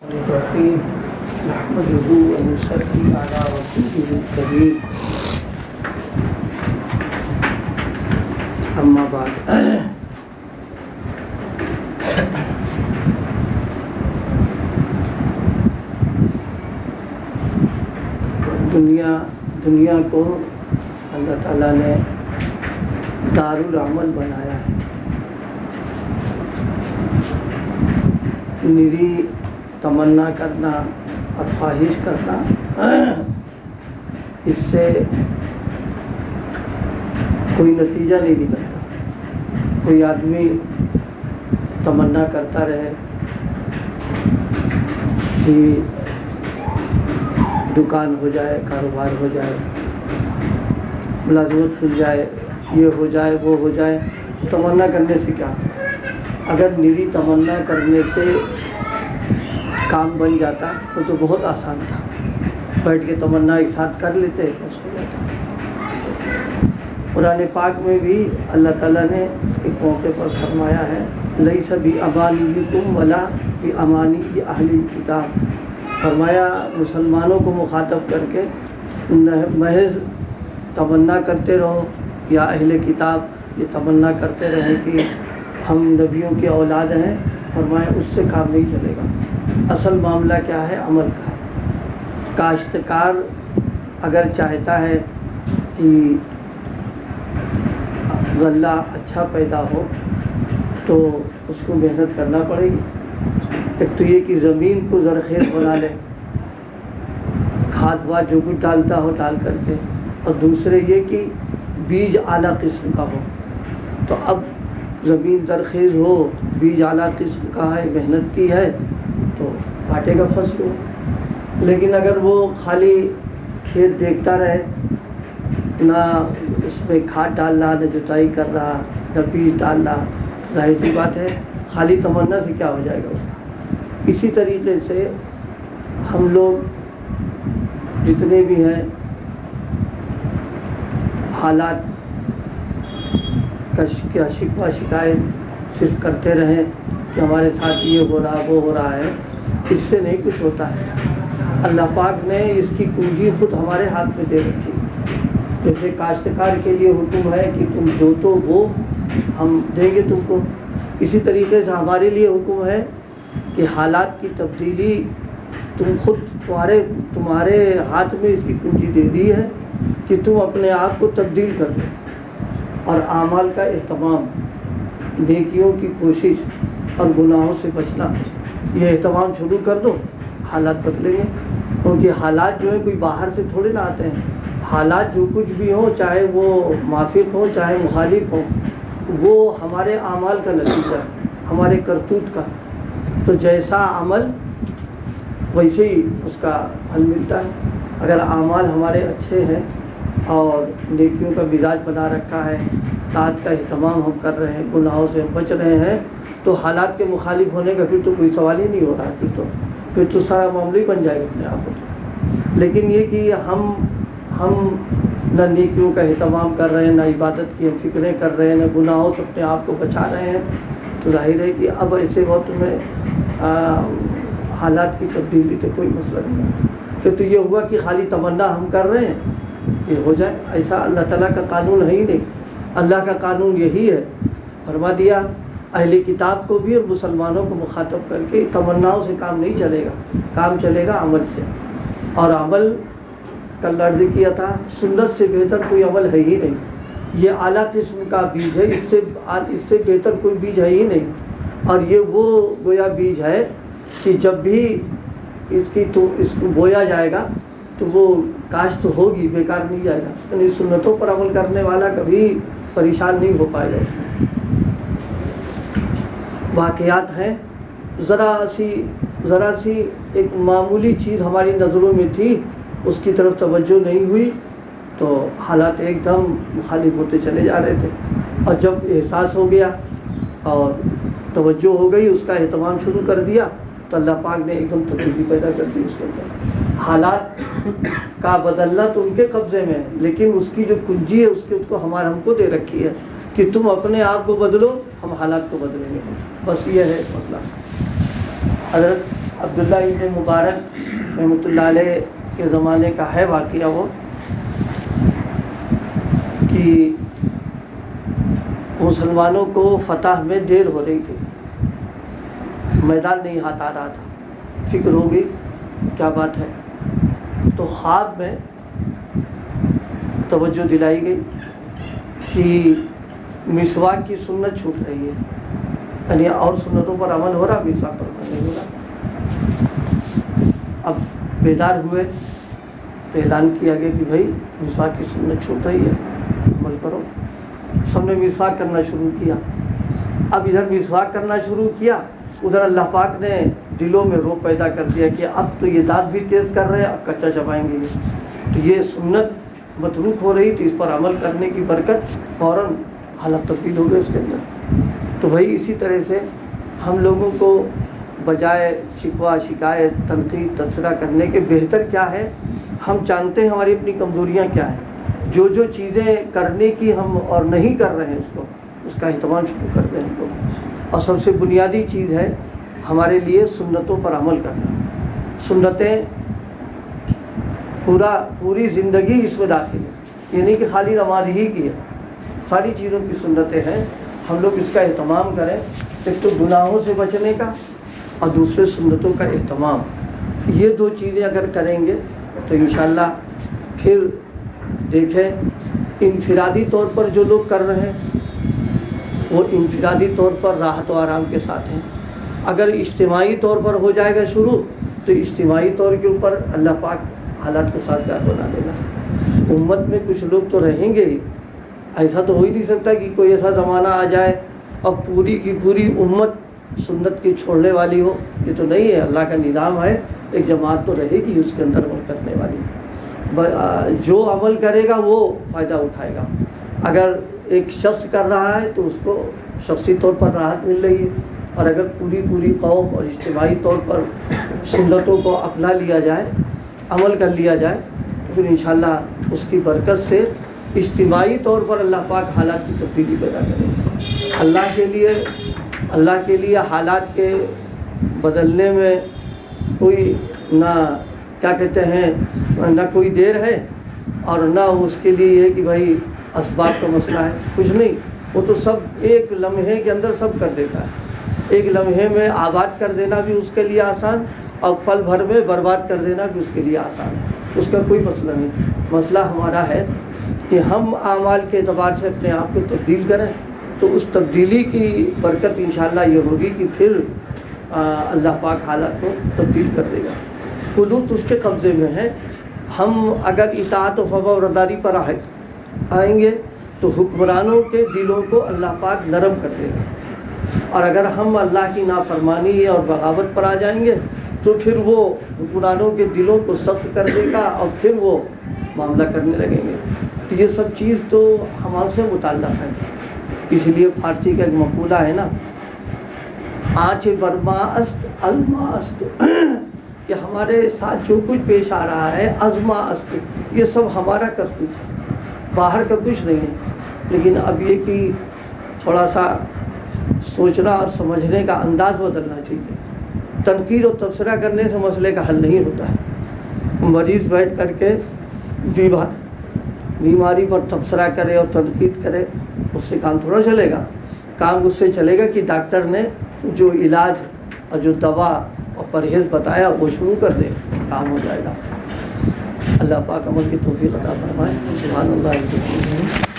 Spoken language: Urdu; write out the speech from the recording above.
الرحيم نحمده ونصلي على رسوله الكريم أما بعد دنیا کو اللہ تعالیٰ نے دارالعمل بنایا ہے. نری تمنا کرنا اور خواہش کرنا اس سے کوئی نتیجہ نہیں نکلتا. کوئی آدمی تمنا کرتا رہے کہ دکان ہو جائے، کاروبار ہو جائے، ملازمت مل جائے، یہ ہو جائے، وہ ہو جائے. تمنا کرنے سے کیا؟ اگر نری تمنا کرنے سے کام بن جاتا تو بہت آسان تھا. بیٹھ کے تمنا ایک ساتھ کر لیتے، بس ہو جاتا. قرآن پاک میں بھی اللہ تعالیٰ نے ایک موقع پر فرمایا ہے لیس بِأَمَانِيِّكُمْ وَلَا بِأَمَانِيِّ أَهْلِ الْكِتَابِ. فرمایا مسلمانوں کو مخاطب کر کے محض تمنا کرتے رہو یا اہل کتاب یہ تمنا کرتے رہیں کہ ہم نبیوں کی اولاد ہیں. فرمایا اس سے کام نہیں چلے گا. اصل معاملہ کیا ہے؟ عمل کا ہے. کاشتکار اگر چاہتا ہے کہ غلہ اچھا پیدا ہو تو اس کو محنت کرنا پڑے گی. ایک تو یہ کہ زمین کو زرخیز بنا لے، کھاد واد جو کچھ ڈالتا ہو ڈال کر کے، اور دوسرے یہ کہ بیج اعلیٰ قسم کا ہو. تو اب زمین زرخیز ہو، بیج اعلیٰ قسم کا ہے، محنت کی ہے تو کاٹے گا فصل ہو. لیکن اگر وہ خالی کھیت دیکھتا رہے، نہ اس میں کھاد ڈال رہا، نہ جتائی کر رہا، نہ بیج ڈال رہا، ظاہر سی بات ہے خالی تمنا سے کیا ہو جائے گا اس کا. اسی طریقے سے ہم لوگ جتنے بھی ہیں حالات کا شکوہ شکایت صرف کرتے رہیں کہ ہمارے ساتھ یہ ہو رہا وہ ہو رہا ہے، اس سے نہیں کچھ ہوتا ہے. اللہ پاک نے اس کی کنجی خود ہمارے ہاتھ میں دے رکھی. جیسے کاشتکار کے لیے حکم ہے کہ تم جوتو وہ ہم دیں گے تم کو، اسی طریقے سے ہمارے لیے حکم ہے کہ حالات کی تبدیلی تم خود تمہارے ہاتھ میں اس کی کنجی دے دی ہے کہ تم اپنے آپ کو تبدیل کر دو. اور اعمال کا اہتمام، نیکیوں کی کوشش اور گناہوں سے بچنا، یہ اہتمام شروع کر دو، حالات بدلیں گے. کیونکہ حالات جو ہے کوئی باہر سے تھوڑے نہ آتے ہیں. حالات جو کچھ بھی ہوں، چاہے وہ موافق ہوں چاہے مخالف ہوں، وہ ہمارے اعمال کا نتیجہ ہے، ہمارے کرتوت کا. تو جیسا عمل ویسے ہی اس کا پھل ملتا ہے. اگر اعمال ہمارے اچھے ہیں اور نیکیوں کا مزاج بنا رکھا ہے، طاعت کا اہتمام ہم کر رہے ہیں، گناہوں سے ہم بچ رہے ہیں، تو حالات کے مخالف ہونے کا پھر تو کوئی سوال ہی نہیں ہو رہا ہے. پھر تو سارا معاملہ ہی بن جائے گا اپنے آپ کو. لیکن یہ کہ ہم نہ نیکیوں کا اہتمام کر رہے ہیں، نہ عبادت کی ہم فکریں کر رہے ہیں، نہ گناہوں سے اپنے آپ کو بچا رہے ہیں، تو ظاہر ہے کہ اب ایسے وقت میں حالات کی تبدیلی تو کوئی مسئلہ نہیں ہے. پھر تو یہ ہوا کہ خالی تمنا ہم کر رہے ہیں یہ ہو جائے. ایسا اللہ تعالیٰ کا قانون ہے ہی نہیں. اللہ کا قانون یہی ہے، فرما دیا اہل کتاب کو بھی اور مسلمانوں کو مخاطب کر کے تمناؤں سے کام نہیں چلے گا، کام چلے گا عمل سے. اور عمل کل عرض کیا تھا سنت سے بہتر کوئی عمل ہے ہی نہیں. یہ اعلیٰ قسم کا بیج ہے، اس سے بہتر کوئی بیج ہے ہی نہیں. اور یہ وہ گویا بیج ہے کہ جب بھی اس کو بویا جائے گا تو وہ کاشت ہوگی، بیکار نہیں جائے گا. یعنی سنتوں پر عمل کرنے والا کبھی پریشان نہیں ہو پائے گا. واقعات ہیں، ذرا سی ایک معمولی چیز ہماری نظروں میں تھی، اس کی طرف توجہ نہیں ہوئی تو حالات ایک دم مخالف ہوتے چلے جا رہے تھے. اور جب احساس ہو گیا اور توجہ ہو گئی، اس کا اہتمام شروع کر دیا، تو اللہ پاک نے ایک دم تبدیلی پیدا کر دی اس کے اندر. حالات کا بدلنا تو ان کے قبضے میں ہے، لیکن اس کی جو کنجی ہے اس کو ہم کو دے رکھی ہے کہ تم اپنے آپ کو بدلو، ہم حالات کو بدلیں گے. بس یہ ہے مسئلہ. حضرت عبداللہ ابن مبارک رحمۃ اللہ علیہ کے زمانے کا ہے واقعہ وہ کہ مسلمانوں کو فتح میں دیر ہو رہی تھی، میدان نہیں ہاتھ آ رہا تھا، فکر ہو گئی کیا بات ہے، تو خواب میں توجہ دلائی گئی کہ مسواک کی سنت چھوٹ رہی ہے، یعنی اور سنتوں پر عمل ہو رہا، مسواک پر عمل نہیں ہو رہا۔ اب بیدار ہوئے تو اعلان کیا گیا کہ بھائی مسواک کی سنت چھوٹ رہی ہے، عمل کرو۔ سب نے مسواک کرنا شروع کیا۔ اب ادھر مسواک کرنا شروع کیا، ادھر اللہ پاک نے دلوں میں رو پیدا کر دیا کہ اب تو یہ دانت بھی تیز کر رہے ہیں، اب کچا چبائیں گے یہ، تو یہ سنت متروک ہو رہی تھی، اس پر عمل کرنے کی برکت فوراً حالت تبدیل ہو گئی اس کے اندر۔ تو بھائی اسی طرح سے ہم لوگوں کو بجائے شکوہ شکایت تنقید تبصرہ کرنے کے بہتر کیا ہے، ہم جانتے ہیں ہماری اپنی کمزوریاں کیا ہیں، جو چیزیں کرنے کی ہم اور نہیں کر رہے ہیں اس کا اہتمام شروع کر دیں ہم لوگ۔ اور سب سے بنیادی چیز ہے ہمارے لیے سنتوں پر عمل کرنا۔ سنتیں پوری زندگی اس میں داخل ہے، یہ نہیں کہ خالی نماز ہی کی ہے، ساری چیزوں کی سنتیں ہیں، ہم لوگ اس کا اہتمام کریں، ایک تو گناہوں سے بچنے کا اور دوسرے سنتوں کا اہتمام۔ یہ دو چیزیں اگر کریں گے تو انشاءاللہ پھر دیکھیں انفرادی طور پر جو لوگ کر رہے ہیں وہ انفرادی طور پر راحت و آرام کے ساتھ ہیں، اگر اجتماعی طور پر ہو جائے گا شروع تو اجتماعی طور کے اوپر اللہ پاک حالات کو سازگار بنا دے گا۔ امت میں کچھ لوگ تو رہیں گے ہی، ایسا تو ہو ہی نہیں سکتا کہ کوئی ایسا زمانہ آ جائے اور پوری کی پوری امت سنت کی چھوڑنے والی ہو، یہ تو نہیں ہے۔ اللہ کا نظام ہے، ایک جماعت تو رہے گی اس کے اندر عمل کرنے والی، جو عمل کرے گا وہ فائدہ اٹھائے گا۔ اگر ایک شخص کر رہا ہے تو اس کو شخصی طور پر راحت مل رہی ہے، اور اگر پوری قوم اور اجتماعی طور پر سنتوں کو اپنا لیا جائے، عمل کر لیا جائے، تو پھر انشاءاللہ اس کی برکت سے اجتماعی طور پر اللہ پاک حالات کی تبدیلی پیدا کرے گا۔ اللہ کے لیے حالات کے بدلنے میں کوئی نہ کیا کہتے ہیں نہ کوئی دیر ہے اور نہ اس کے لیے یہ کہ بھائی اسباب کا مسئلہ ہے، کچھ نہیں، وہ تو سب ایک لمحے کے اندر سب کر دیتا ہے۔ ایک لمحے میں آباد کر دینا بھی اس کے لیے آسان، اور پل بھر میں برباد کر دینا بھی اس کے لیے آسان ہے، اس کا کوئی مسئلہ نہیں۔ مسئلہ ہمارا ہے کہ ہم اعمال کے اعتبار سے اپنے آپ کو تبدیل کریں، تو اس تبدیلی کی برکت انشاءاللہ یہ ہوگی کہ پھر اللہ پاک حالات کو تبدیل کر دے گا۔ قنوت اس کے قبضے میں ہے۔ ہم اگر اطاعت و فرمانبرداری پر آئیں گے تو حکمرانوں کے دلوں کو اللہ پاک نرم کر دے گا، اور اگر ہم اللہ کی نافرمانی اور بغاوت پر آ جائیں گے تو پھر وہ حکمرانوں کے دلوں کو سخت کر دے گا اور پھر وہ معاملہ کرنے لگیں گے۔ تو یہ سب چیز تو ہمارے سے متعلق ہے، اس لیے فارسی کا ایک مقولہ ہے نا، آنچ برما است الما است، کہ ہمارے ساتھ جو کچھ پیش آ رہا ہے ازما است، یہ سب ہمارا کرتوت ہے، باہر کا کچھ نہیں ہے۔ لیکن اب یہ کہ تھوڑا سا سوچنا اور سمجھنے کا انداز بدلنا چاہیے۔ تنقید اور تبصرہ کرنے سے مسئلے کا حل نہیں ہوتا ہے۔ مریض بیٹھ کر کے بیماری پر تبصرہ کرے اور تنقید کرے، اس سے کام تھوڑا چلے گا۔ کام اس سے چلے گا کہ ڈاکٹر نے جو علاج اور جو دوا اور پرہیز بتایا وہ شروع کر دے، کام ہو جائے گا۔ اللہ پاک عمل کی توفیق عطا فرمائے۔ سبحان اللہ۔